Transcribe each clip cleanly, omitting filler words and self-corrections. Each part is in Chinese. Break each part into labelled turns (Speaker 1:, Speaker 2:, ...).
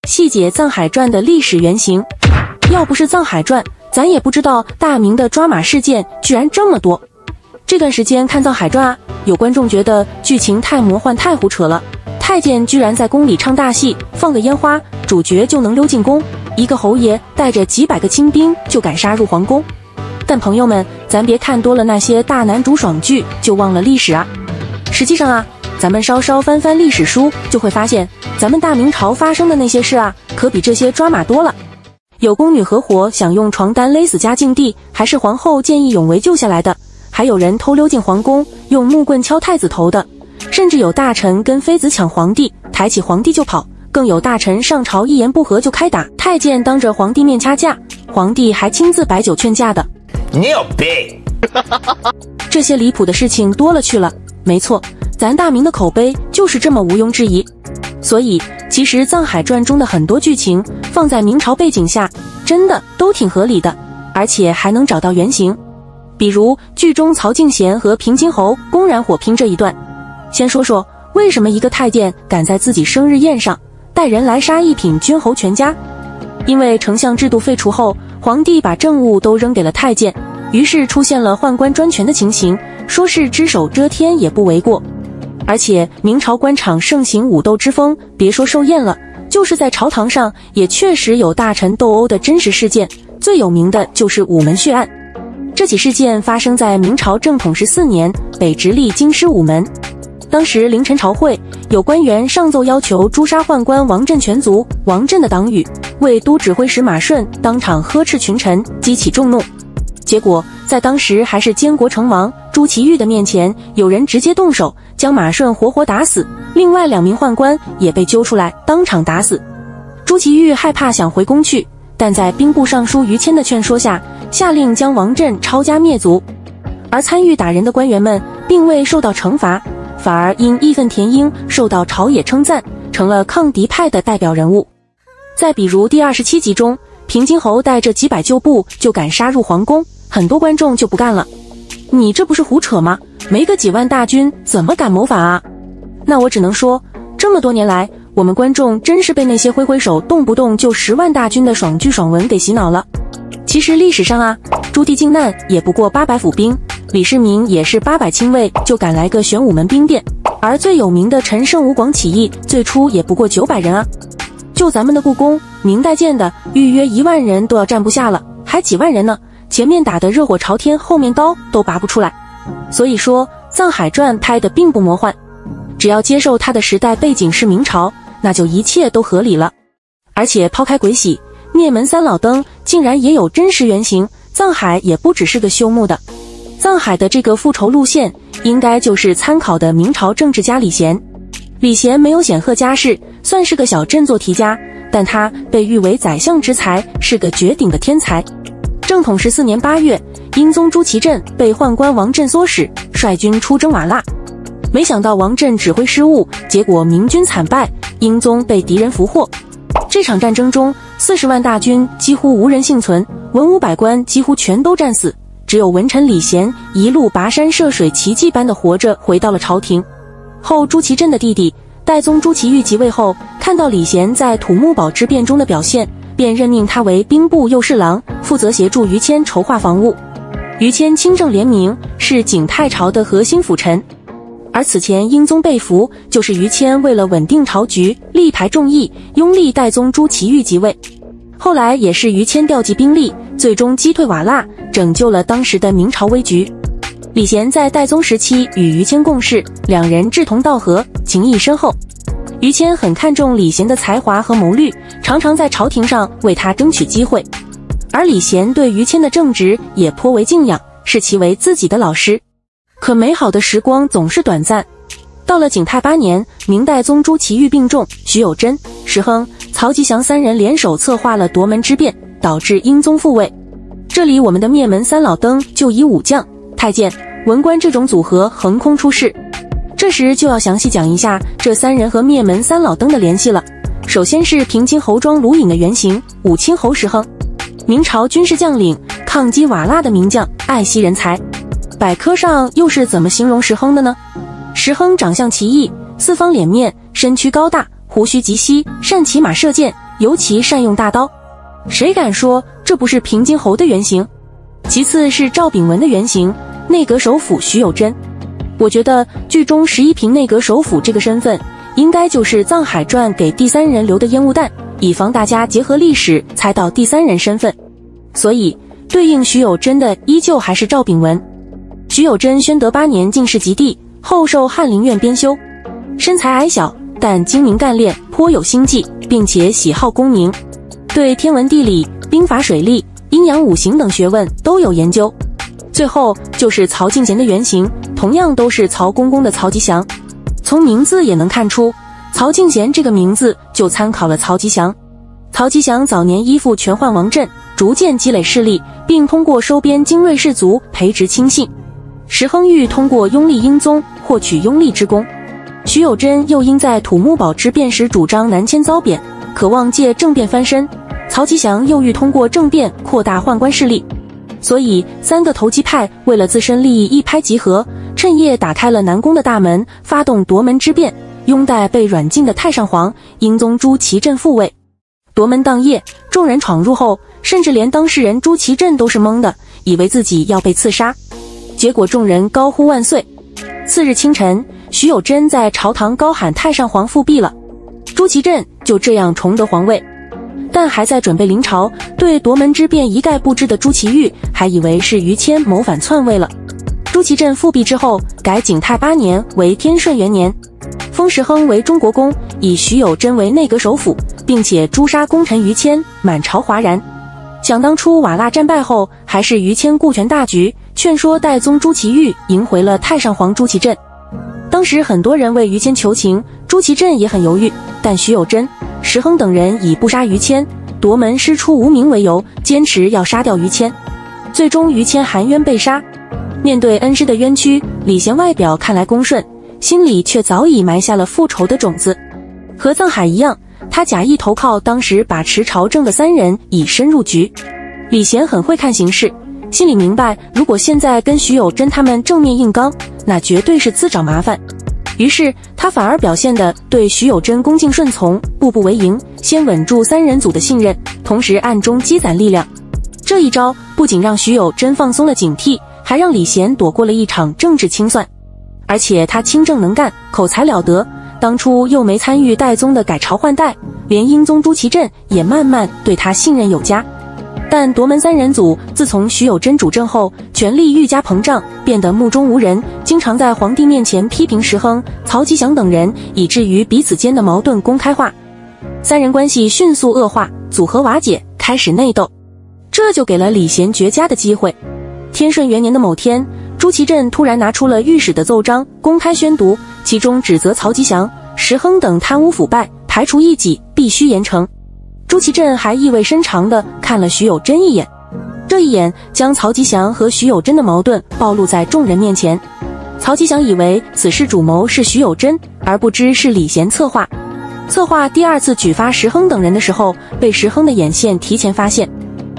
Speaker 1: 细解《藏海传》的历史原型。要不是《藏海传》，咱也不知道大明的抓马事件居然这么多。这段时间看《藏海传》啊，有观众觉得剧情太魔幻、太胡扯了。太监居然在宫里唱大戏，放个烟花，主角就能溜进宫，一个侯爷带着几百个亲兵就敢杀入皇宫。但朋友们，咱别看多了那些大男主爽剧，就忘了历史啊。实际上啊，咱们稍稍翻翻历史书，就会发现，咱们大明朝发生的那些事啊，可比这些抓马多了。有宫女合伙想用床单勒死嘉靖帝，还是皇后见义勇为救下来的；还有人偷溜进皇宫，用木棍敲太子头的；甚至有大臣跟妃子抢皇帝，抬起皇帝就跑；更有大臣上朝一言不合就开打，太监当着皇帝面掐架，皇帝还亲自摆酒劝架的。
Speaker 2: 你有病！
Speaker 1: 这些离谱的事情多了去了。没错，咱大明的口碑就是这么毋庸置疑。所以，其实《藏海传》中的很多剧情放在明朝背景下，真的都挺合理的，而且还能找到原型。比如剧中曹敬贤和平津侯公然火拼这一段。先说说为什么一个太监敢在自己生日宴上带人来杀一品君侯全家？因为丞相制度废除后，皇帝把政务都扔给了太监，于是出现了宦官专权的情形，说是只手遮天也不为过。而且明朝官场盛行武斗之风，别说寿宴了，就是在朝堂上也确实有大臣斗殴的真实事件，最有名的就是午门血案。这起事件发生在明朝正统14年，北直隶京师午门。当时凌晨朝会，有官员上奏要求诛杀宦官王振全族，王振的党羽为都指挥使马顺当场呵斥群臣，激起众怒。结果在当时还是监国成王朱祁钰的面前，有人直接动手将马顺活活打死，另外2名宦官也被揪出来当场打死。朱祁钰害怕想回宫去，但在兵部尚书于谦的劝说下，下令将王振抄家灭族。而参与打人的官员们并未受到惩罚，反而因义愤填膺受到朝野称赞，成了抗敌派的代表人物。再比如第27集中，平津侯带着几百旧部就敢杀入皇宫，很多观众就不干了，你这不是胡扯吗？没个几万大军怎么敢谋反啊？那我只能说，这么多年来，我们观众真是被那些挥挥手动不动就10万大军的爽剧爽文给洗脑了。其实历史上啊，朱棣靖难也不过800府兵，李世民也是800亲卫就赶来个玄武门兵变，而最有名的陈胜吴广起义最初也不过900人啊。就咱们的故宫，明代建的，预约1万人都要站不下了，还几万人呢？前面打得热火朝天，后面刀都拔不出来。所以说，《藏海传》拍的并不魔幻，只要接受它的时代背景是明朝，那就一切都合理了。而且抛开鬼洗，灭门三老灯竟然也有真实原型，藏海也不只是个修墓的。藏海的这个复仇路线，应该就是参考的明朝政治家李贤。李贤没有显赫家世，算是个小振作题家，但他被誉为宰相之才，是个绝顶的天才。正统14年8月，英宗朱祁镇被宦官王振唆使，率军出征瓦剌。没想到王振指挥失误，结果明军惨败，英宗被敌人俘获。这场战争中，40万大军几乎无人幸存，文武百官几乎全都战死，只有文臣李贤一路跋山涉水，奇迹般的活着回到了朝廷。后朱祁镇的弟弟代宗朱祁钰即位后，看到李贤在土木堡之变中的表现，便任命他为兵部右侍郎，负责协助于谦筹划防务。于谦清正廉明，是景泰朝的核心辅臣。而此前英宗被俘，就是于谦为了稳定朝局，力排众议，拥立代宗朱祁钰即位。后来也是于谦调集兵力，最终击退瓦剌，拯救了当时的明朝危局。李贤在代宗时期与于谦共事，两人志同道合，情谊深厚。于谦很看重李贤的才华和谋略，常常在朝廷上为他争取机会。而李贤对于谦的正直也颇为敬仰，视其为自己的老师。可美好的时光总是短暂。到了景泰8年，明代宗朱祁钰病重，徐有贞、石亨、曹吉祥3人联手策划了夺门之变，导致英宗复位。这里我们的灭门三老灯就以武将、太监、文官这种组合横空出世。这时就要详细讲一下这3人和灭门三老灯的联系了。首先是平津侯庄卢隐的原型武清侯石亨，明朝军事将领，抗击瓦剌的名将，爱惜人才。百科上又是怎么形容石亨的呢？石亨长相奇异，四方脸面，身躯高大，胡须极稀，善骑马射箭，尤其善用大刀。谁敢说这不是平津侯的原型？其次是赵秉文的原型，内阁首辅徐有贞。我觉得剧中11平内阁首辅这个身份，应该就是《藏海传》给第三人留的烟雾弹，以防大家结合历史猜到第三人身份。所以对应徐有贞的依旧还是赵秉文。徐有贞宣德8年进士及第，后受翰林院编修，身材矮小，但精明干练，颇有心计，并且喜好功名，对天文地理、兵法水利、阴阳五行等学问都有研究。最后就是曹敬贤的原型，同样都是曹公公的曹吉祥。从名字也能看出，曹敬贤这个名字就参考了曹吉祥。曹吉祥早年依附权宦王振，逐渐积累势力，并通过收编精锐士族培植亲信。石亨玉通过拥立英宗获取拥立之功，徐有贞又因在土木堡之变时主张南迁遭贬，渴望借政变翻身。曹吉祥又欲通过政变扩大宦官势力，所以三个投机派为了自身利益一拍即合，趁夜打开了南宫的大门，发动夺门之变，拥戴被软禁的太上皇英宗朱祁镇复位。夺门当夜，众人闯入后，甚至连当事人朱祁镇都是懵的，以为自己要被刺杀。结果众人高呼万岁。次日清晨，徐有贞在朝堂高喊太上皇复辟了，朱祁镇就这样重得皇位。但还在准备临朝，对夺门之变一概不知的朱祁钰还以为是于谦谋反篡位了。朱祁镇复辟之后，改景泰8年为天顺元年，封石亨为中国公，以徐有贞为内阁首辅，并且诛杀功臣于谦，满朝哗然。想当初瓦剌战败后，还是于谦顾全大局，劝说代宗朱祁钰迎回了太上皇朱祁镇。当时很多人为于谦求情，朱祁镇也很犹豫，但徐有贞、石亨等人以不杀于谦、夺门师出无名为由，坚持要杀掉于谦。最终于谦含冤被杀。面对恩师的冤屈，李贤外表看来恭顺，心里却早已埋下了复仇的种子。和藏海一样，他假意投靠当时把持朝政的3人，以身入局。李贤很会看形势，心里明白，如果现在跟徐有贞他们正面硬刚，那绝对是自找麻烦。于是他反而表现得对徐有贞恭敬顺从，步步为营，先稳住3人组的信任，同时暗中积攒力量。这一招不仅让徐有贞放松了警惕，还让李贤躲过了一场政治清算。而且他清正能干，口才了得，当初又没参与代宗的改朝换代，连英宗朱祁镇也慢慢对他信任有加。但夺门3人组自从徐有贞主政后，权力愈加膨胀，变得目中无人，经常在皇帝面前批评石亨、曹吉祥等人，以至于彼此间的矛盾公开化，3人关系迅速恶化，组合瓦解，开始内斗。这就给了李贤绝佳的机会。天顺元年的某天，朱祁镇突然拿出了御史的奏章，公开宣读，其中指责曹吉祥、石亨等贪污腐败，排除异己，必须严惩。朱祁镇还意味深长地看了徐有贞一眼，这一眼将曹吉祥和徐有贞的矛盾暴露在众人面前。曹吉祥以为此事主谋是徐有贞，而不知是李贤策划。策划第2次举发石亨等人的时候，被石亨的眼线提前发现。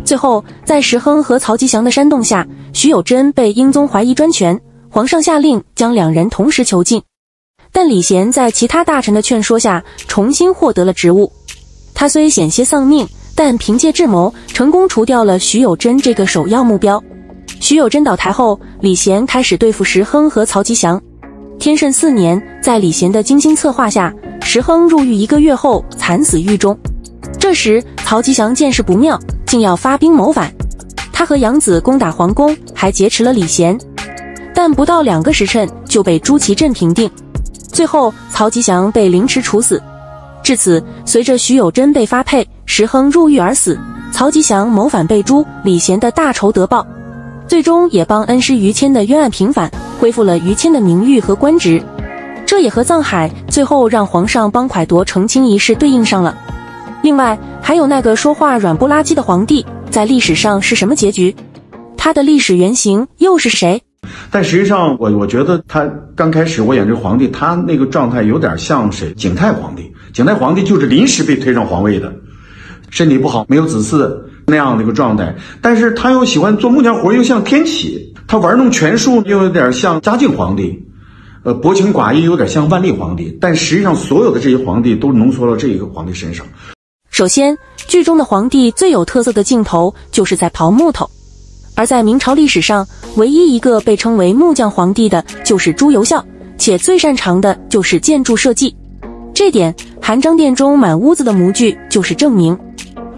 Speaker 1: 最后在石亨和曹吉祥的煽动下，徐有贞被英宗怀疑专权，皇上下令将2人同时囚禁。但李贤在其他大臣的劝说下，重新获得了职务。他虽险些丧命，但凭借智谋，成功除掉了徐有贞这个首要目标。徐有贞倒台后，李贤开始对付石亨和曹吉祥。天顺4年，在李贤的精心策划下，石亨入狱1个月后惨死狱中。这时曹吉祥见势不妙，竟要发兵谋反。他和养子攻打皇宫，还劫持了李贤，但不到2个时辰就被朱祁镇平定。最后曹吉祥被凌迟处死。至此，随着徐有贞被发配，石亨入狱而死，曹吉祥谋反被诛，李贤的大仇得报，最终也帮恩师于谦的冤案平反，恢复了于谦的名誉和官职。这也和藏海最后让皇上帮蒯夺澄清一事对应上了。另外还有那个说话软不拉几的皇帝，在历史上是什么结局？他的历史原型又是谁？
Speaker 2: 但实际上我觉得他刚开始我演这个皇帝，他那个状态有点像谁？景泰皇帝。景泰皇帝就是临时被推上皇位的，身体不好，没有子嗣那样的一个状态，但是他又喜欢做木匠活，又像天启，他玩弄权术又有点像嘉靖皇帝，薄情寡义有点像万历皇帝，但实际上所有的这些皇帝都浓缩到这一个皇帝身上。
Speaker 1: 首先，剧中的皇帝最有特色的镜头就是在刨木头，而在明朝历史上，唯一一个被称为木匠皇帝的就是朱由校，且最擅长的就是建筑设计。这点，含章殿中满屋子的模具就是证明。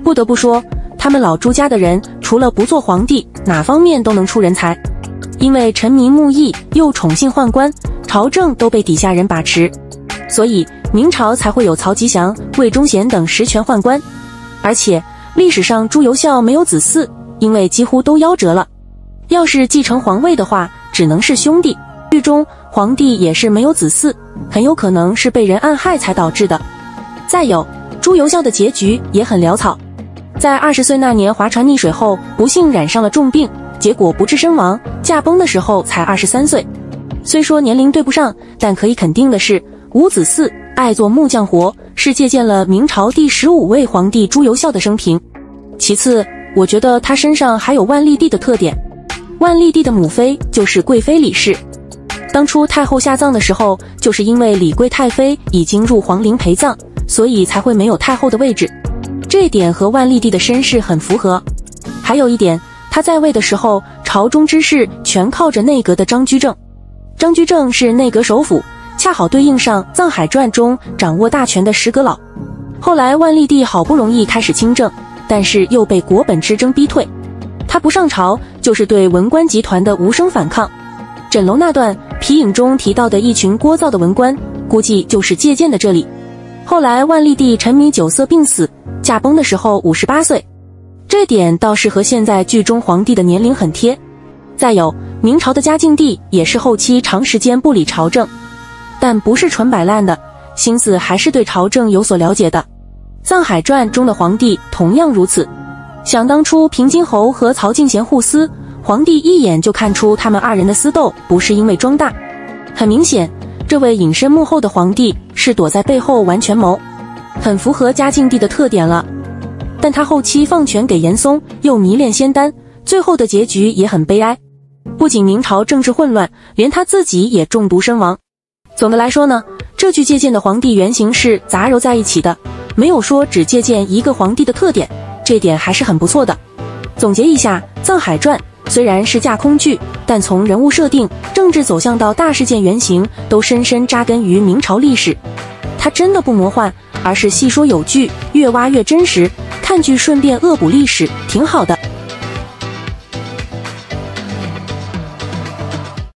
Speaker 1: 不得不说，他们老朱家的人除了不做皇帝，哪方面都能出人才。因为沉迷木艺又宠信宦官，朝政都被底下人把持，所以明朝才会有曹吉祥、魏忠贤等实权宦官。而且历史上朱由校没有子嗣，因为几乎都夭折了。要是继承皇位的话，只能是兄弟。剧中皇帝也是没有子嗣，很有可能是被人暗害才导致的。再有，朱由校的结局也很潦草，在20岁那年划船溺水后，不幸染上了重病，结果不治身亡，驾崩的时候才23岁。虽说年龄对不上，但可以肯定的是，无子嗣，爱做木匠活，是借鉴了明朝第15位皇帝朱由校的生平。其次，我觉得他身上还有万历帝的特点。万历帝的母妃就是贵妃李氏，当初太后下葬的时候，就是因为李贵太妃已经入皇陵陪葬，所以才会没有太后的位置。这一点和万历帝的身世很符合。还有一点，他在位的时候，朝中之事全靠着内阁的张居正。张居正是内阁首辅，恰好对应上《藏海传》中掌握大权的石阁老。后来万历帝好不容易开始亲政，但是又被国本之争逼退。他不上朝，就是对文官集团的无声反抗。枕楼那段皮影中提到的一群聒噪的文官，估计就是借鉴的这里。后来万历帝沉迷酒色病死，驾崩的时候58岁，这点倒是和现在剧中皇帝的年龄很贴。再有，明朝的嘉靖帝也是后期长时间不理朝政，但不是纯摆烂的，心思还是对朝政有所了解的。《藏海传》中的皇帝同样如此。想当初平津侯和曹敬贤互撕，皇帝一眼就看出他们二人的私斗不是因为装大。很明显，这位隐身幕后的皇帝是躲在背后玩权谋，很符合嘉靖帝的特点了。但他后期放权给严嵩，又迷恋仙丹，最后的结局也很悲哀。不仅明朝政治混乱，连他自己也中毒身亡。总的来说呢，这剧借鉴的皇帝原型是杂糅在一起的，没有说只借鉴一个皇帝的特点，这点还是很不错的。总结一下，《藏海传》虽然是架空剧，但从人物设定、政治走向到大事件原型，都深深扎根于明朝历史。它真的不魔幻，而是细说有据，越挖越真实。看剧顺便恶补历史，挺好的。